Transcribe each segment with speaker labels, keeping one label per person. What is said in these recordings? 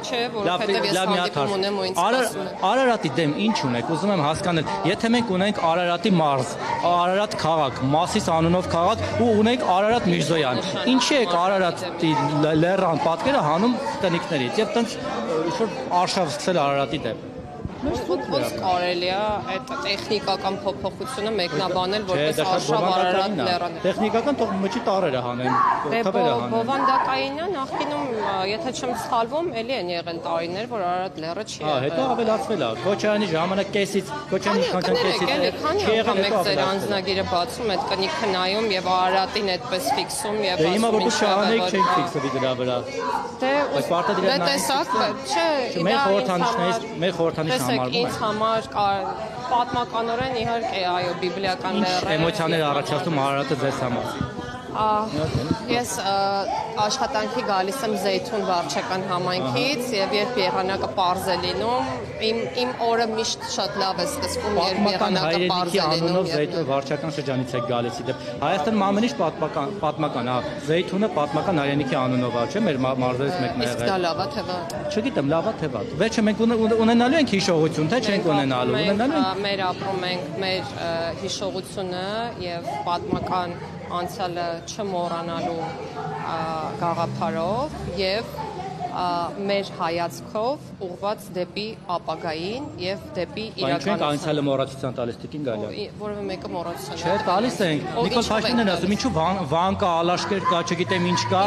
Speaker 1: չէ, որովհետև ես հանդիպում ունեմ ու ինձ ասում եմ։
Speaker 2: Արարատի դեմ ինչ ունեք, ուզում եմ հասկանալ, եթե մենք ունենք Արարատի մարզ, Արարատ քաղաք, Մասիս անունով քաղաք ու ունենք Արարատ Միրզոյան, ինչի եք Արարատի լեռան պատկերը հանում տնիկներից եւ տենց ինչ-որ արշավ սկսել Արարատի դեմ։
Speaker 1: Ոնց կարելի է այդ տեխնիկական փոփոխությունը մեկնաբանել որպես արշավ Արարատ լեռան։
Speaker 2: Տեխնիկական թող մճի տարերը հանեն, թվերը հանեն։
Speaker 1: Բովանդակային է նախկինում, եթե չեմ սխալվում, էլի են եղել տարիներ, որ Արարատ լեռը չի եղել։
Speaker 2: Հետո ավելացվել է։ Քոչարյանի ժամանակ կեսից, Քոչարյանի իշխանության կեսից
Speaker 1: չի եղել մեկ ձեր անձնագիրը բացում, այդ կնիքը նայում եւ Արարատին այդպես ֆիքսում եւ
Speaker 2: ասում։ Հիմա որ շահանեք չենք ֆիքսվի դրա վրա։
Speaker 1: Դե տեսակ, չէ,
Speaker 2: մեր խորհրդանիշ
Speaker 1: ինձ համար պատմականորեն իհարկե այո բիբլիական լեռը
Speaker 2: էմոցիաներ առաջացնում Արարատը ձեզ համար։
Speaker 1: Ես աշխատանքի գալիս եմ Զեյթուն վարչական համայնքից եւ երբ եղանակը պարզ է լինում, իմ օրը միշտ շատ լավ է սկսվում, երբ եղանակը պարզ է լինում։
Speaker 2: Զեյթուն վարչական շրջանից է գալիս իդեպ։ Հայաստանում ամեն ինչ պատմական, Զեյթունը պատմական հայրենիքի անունով է, չէ՞, մեր մարզերից մեկն է եղել։
Speaker 1: Իսկ դա լավա թե վատ։
Speaker 2: Չգիտեմ, լավա թե վատ։ Վերջը մենք ունենալու ենք հիշողություն, թե չենք ունենալու։
Speaker 1: Մեր ապրում ենք մեր հիշողությունը եւ պատմական անցյալը չմոռանալու գաղափարով եւ մեր հայացքով ուղղված դեպի ապագային եւ դեպի իրականություն։
Speaker 2: Մենք անցյալը մոռացության տալիս տիկին գալու։
Speaker 1: Որևէ մեկը մոռացության։
Speaker 2: Չէ, տալիս ենք։ Նիկոլ Փաշինյանն ասում, ինչու Վան կա, Ալաշկեր կա, չգիտեմ ինչ կա։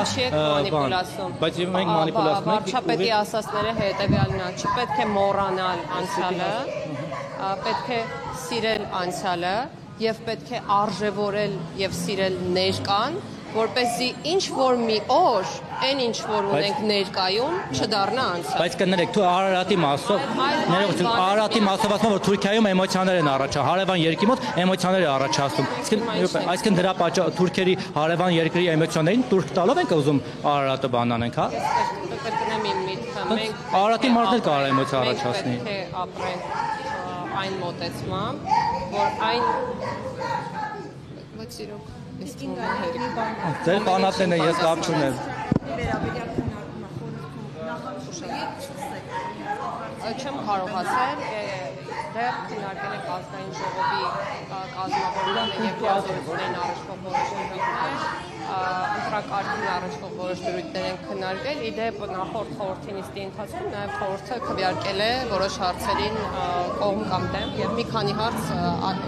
Speaker 2: Բայց մենք մանիպուլացնում ենք։
Speaker 1: Վարչապետի ասածները հետեւյալն է, չպետք է մոռանալ անցյալը, պետք է սիրել անցյալը եւ պետք է արժևորել եւ սիրել ներկան, որպեսզի ինչ որ մի օր, այն ինչ որ ունենք ներկայում, չդառնա անցյալ։
Speaker 2: Բայց կներեք, դու Արարատի մասով, ներողություն, Արարատի մասով ասում որ Թուրքիայում էմոցիաներ են առաջացնում, հարևան երկրի մոտ էմոցիաներ է առաջացնում։ Այսինքն դրա պատճառով թուրքերի հարևան երկրի էմոցիաներին турք տալով ենք ուզում Արարատը բանանենք, հա։
Speaker 1: Կրկնեմ իմ միտքը, մենք
Speaker 2: Արարատի մարդն կարող է էմոցիա առաջացնի։
Speaker 1: Պետք է ապրենք այն մոտեցմամբ, որ այն բայց իրոք ես
Speaker 2: Ձեր բանատեն է, ես լավ չունեմ։
Speaker 1: Չեմ կարողացել, դեռ քննարկել ենք ազգային ժողովի կազմավորմանը եւ լիազորություններին առնչվող որոշ դրույթներ, ընտրակարգին առնչվող որոշ դրույթներ են քննարկել, իդեպ նախորդ խորհրդի նիստի ընթացքում նաեւ խորհուրդը քվեարկել է որոշ հարցերին կողմ կամ դեմ եւ մի քանի հարց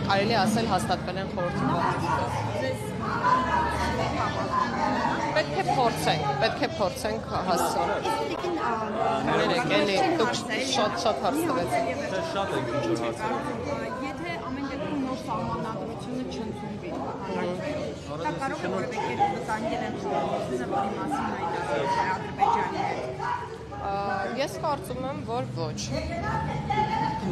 Speaker 1: կարելի ասել հաստատվել են խորհրդի կողմից։ Պետք է փորձենք հասցնել։ Ներեք, էլի դուք շատ հարց տվեցիք։
Speaker 2: Շատ եք ինչ հարցեր։
Speaker 3: Եթե ամեն դեպքում նոր սահմանադրությունը չընդունվի, դա կարող է որևէ կերպ վտանգել են խորհրդը, որի մասին հայտարարել է Ադրբեջանի հետ։
Speaker 1: Ես կարծում եմ, որ ոչ։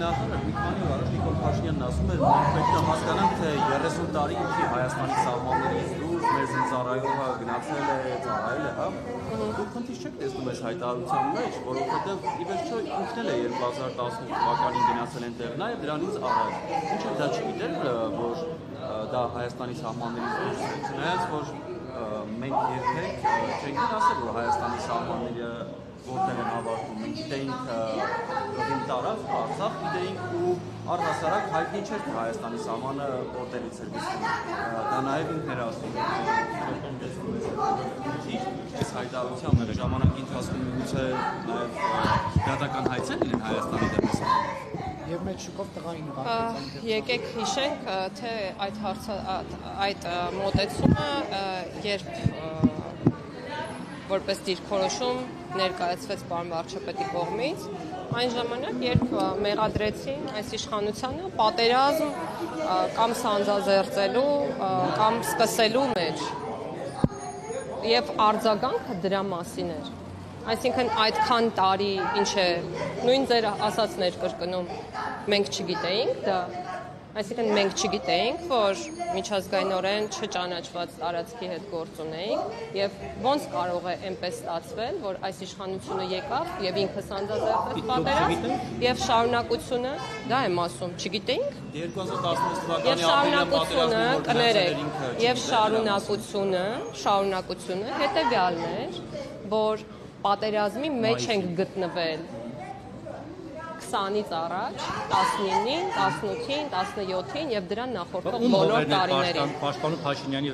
Speaker 4: Նախարար մի քանի օր առաջ Նիկոլ Փաշինյանն ասում էր, մենք պետք է հասկանանք, թե 30 տարի ինչի Հայաստանի սահմաններից դուրս մեր զինծառայողը գնացել է, ծառայել է, հա։ Դուք քննիչ չեք տեսնում այս հայտարարության մեջ, որովհետև ի վերջո ինքն էլ է 2018 թվականին գնացել այնտեղ, նաև դրանից առաջ։ Ինչու դա չգիտեր, որ դա Հայաստանի սահմաններից դուրս է, չնայած որ մենք երբեք չենք ասել, որ Հայաստանի սահմանները որտեղ են ավարտում, մենք գիտեինք Ղրիմ տարավ, Արցախ գիտեինք ու առհասարակ հայտնի չէր, թե Հայաստանի սահմանը որտեղից էր գցվում։ Դա նաև ինքն էր ասում։ Այս հայտարարության ժամանակի ընթացքում միգուցե նաև դատական հայցեր լինեն Հայաստանի դեպս։
Speaker 5: Եվ մեծ շուկով տղային
Speaker 1: Եկեք հիշենք, թե այդ մոտեցումը երբ որպես դիրքորոշում ներկայացվեց պարոն վարչապետի կողմից, այն ժամանակ, երբ մեղադրեցին այս իշխանությանը պատերազմ կամ սանձազերծելու կամ սկսելու մեջ եւ արձագանքը դրա մասին էր։ Այսինքն այդքան տարի ինչ է նույն ձեր ասածներ կրկնում մենք չգիտեինք դա Այսինքն մենք չգիտեինք, որ միջազգայինորեն չճանաչված տարածքի հետ գործ ունեինք եւ ոնց կարող է այնպես ստացվել, որ այս իշխանությունը եկավ եւ ինքը սանձազերծեց պատերազմ եւ շարունակությունը, դա եմ ասում, չգիտեինք
Speaker 4: 2016 թվականի
Speaker 1: եւ շարունակությունը կներեք եւ շարունակությունը հետեւյալն էր, որ պատերազմի մեջ ենք գտնվել 20-ից առաջ, 19-ին, 18-ին, 17-ին եւ դրան նախորդող բոլոր տարիներին։
Speaker 2: Պաշտպանում Փաշինյանի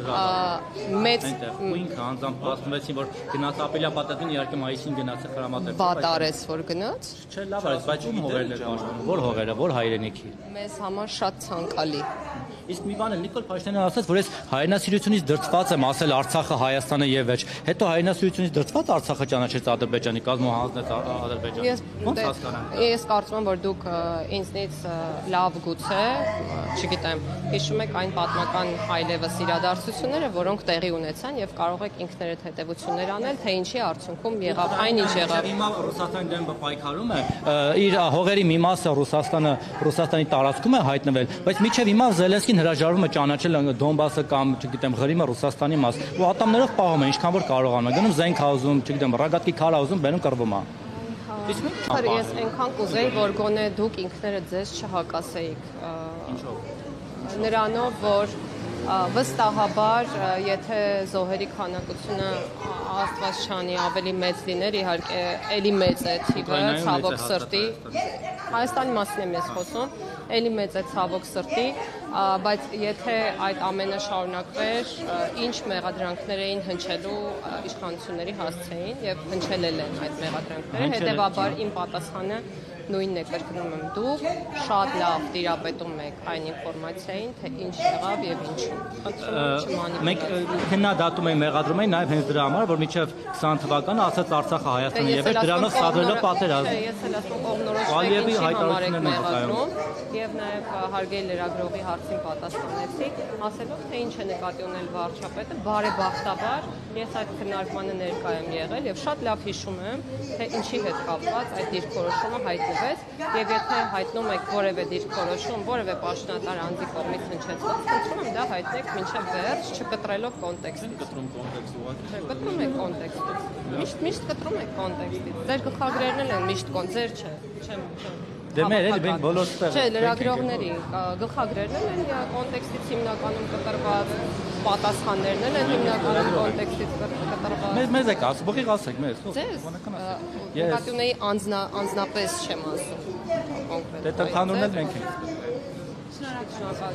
Speaker 1: Մեծ
Speaker 2: ու ինքը անձամբ ասում որ գնաց ապելապատատին իհարկե մայիսին գնաց խրամատեր։
Speaker 1: վատարեց որ գնաց։
Speaker 2: Չէ, լավ արեց, բայց ում հողերն էր պաշտպանում, որ հողերը, որ հայրենիքի։
Speaker 1: Մեզ համար շատ ցանկալի։
Speaker 2: Իսկ մի բան էլ Նիկոլ Փաշինյանը ասաց, որ ես հայրենասիրությունից դրդված եմ ասել Արցախը Հայաստանը եւ վերջ։ Հետո հայրենասիրությունից դրդված Արցախը ճանաչեց Ադրբեջանի, կազմում հանձնեց Ադրբեջանը։ Ո՞նց հասկանանք։
Speaker 1: Ես կարծում եմ, որ դուք ինձնից լավ գուցե, չգիտեմ, հիշում եք այն պատմական այլևս իրադարձությունները, որոնք տեղի ունեցան եւ կարող եք ինքներդ հետեւություններ անել, թե ինչի արդյունքում եղավ այն, ինչ եղավ։
Speaker 2: Հիմա Ռուսաստանի դեմ պայքարում է, իր հողերի մի մասը Ռուսաստանի տարածքում է հայտնվել, բայց մինչեւ հիմա Զելենսկին հրաժարվում է ճանաչել Դոնբասը կամ, չգիտեմ, Ղրիմը Ռուսաստանի մաս, ու ատամներով պահում է, ինչքան որ կարողանում է, գնում զենք հազում, չգիտեմ, ռագատկի քար հազում, բերում կռվում է։
Speaker 1: Ես այնքան կուզեի, որ գոնե դուք ինքներդ ձեզ չհակասեիք։
Speaker 2: Ինչով։
Speaker 1: Նրանով, որ վստահաբար, եթե զոհերի քանակությունը Աստված չանի ավելի մեծ լիներ, իհարկե էլի մեծ է թիվը, ցավոք սրտի։ Հայաստանի մասին եմ ես խոսում, էլի մեծ է ցավոք սրտի, բայց եթե այդ ամենը շարունակվեր, ինչ մեղադրանքներ էին հնչելու իշխանությունների հասցեին եւ հնչելել են այդ մեղադրանքները, հետեւաբար իմ պատասխանը նույնն է, կրկնում եմ, դուք շատ լավ տիրապետում եք այն ինֆորմացիային, թե ինչ եղավ եւ ինչու։
Speaker 2: Մենք քննադատում ենք մեղադրում են նաեւ հենց դրա համար, որ մինչեւ 20 թվականը ասաց Արցախը Հայաստանը եւ դրանով սադրելով պատերազմ։
Speaker 1: Ես էլ ասում կողմնորոշվեք համար եք մեղադրում եւ նաեւ հարգելի լրագրողի հարցին պատասխանեցի, ասելով թե ինչ է նկատի ունել վարչապետը, բարեբախտաբար ես այդ քննարկմանը ներկա եմ եղել եւ շատ լավ հիշում եմ, թե ինչի հետ կապված այդ դիրքորոշումը հայտնվեց եւ եթե հայտնում եք որևէ դիրքորոշում, որևէ պաշտոնատար անձի կողմից հնչեցված, խնդրում եմ դա հայտնեք մինչեւ վերջ, չկտրելով կոնտեքստից։
Speaker 4: Կտրում կոնտեքստը ուղղակի։
Speaker 1: Չէ, կտրում եք կոնտեքստից։ Միշտ կտրում եք կոնտեքստից։ Ձեր գլխագրերն էլ են միշտ ձեր չէ, չեմ։
Speaker 2: Դե մեր էլի մենք բոլոր ստեղ։
Speaker 1: Չէ, լրագրողների գլխագրերն են կոնտեքստից հիմնականում կտրված, պատասխաններն են հիմնականում կոնտեքստից կտրված։
Speaker 2: Մեզ եք ասում, բողիղ ասեք, մեզ։
Speaker 1: Ձեզ նկատի ունեի անձնապես չեմ ասում կոնկրետ։
Speaker 2: Դե տղանուրն էլ մենք ենք։
Speaker 1: Շնորհակալ։